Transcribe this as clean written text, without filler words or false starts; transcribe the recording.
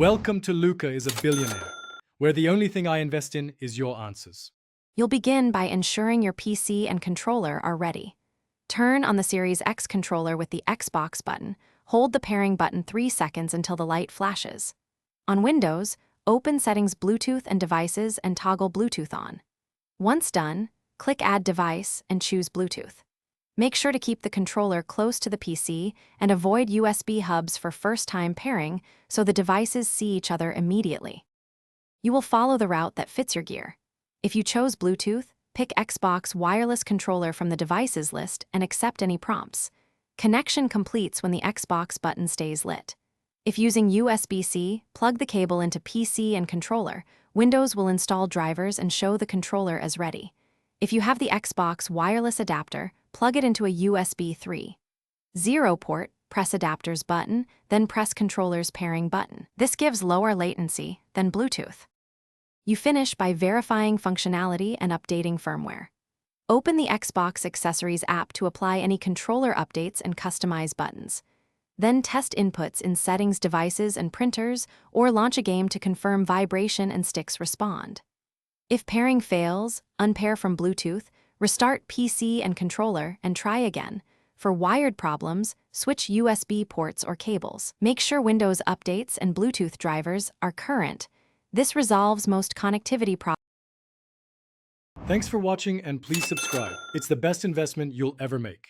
Welcome to Luca is a Billionaire, where the only thing I invest in is your answers. You'll begin by ensuring your PC and controller are ready. Turn on the Series X controller with the Xbox button. Hold the pairing button 3 seconds until the light flashes. On Windows, open Settings Bluetooth and Devices and toggle Bluetooth on. Once done, click Add Device and choose Bluetooth. Make sure to keep the controller close to the PC and avoid USB hubs for first-time pairing so the devices see each other immediately. You will follow the route that fits your gear. If you chose Bluetooth, pick Xbox wireless controller from the devices list and accept any prompts. Connection completes when the Xbox button stays lit. If using USB-C, plug the cable into PC and controller. Windows will install drivers and show the controller as ready. If you have the Xbox wireless adapter, plug it into a USB 3.0 port, press adapter's button, then press controller's pairing button. This gives lower latency than Bluetooth. You finish by verifying functionality and updating firmware. Open the Xbox Accessories app to apply any controller updates and customize buttons. Then test inputs in Settings, Devices, and Printers, or launch a game to confirm vibration and sticks respond. If pairing fails, unpair from Bluetooth, restart PC and controller, and try again. For wired problems, switch USB ports or cables. Make sure Windows updates and Bluetooth drivers are current. This resolves most connectivity problems. Thanks for watching and please subscribe. It's the best investment you'll ever make.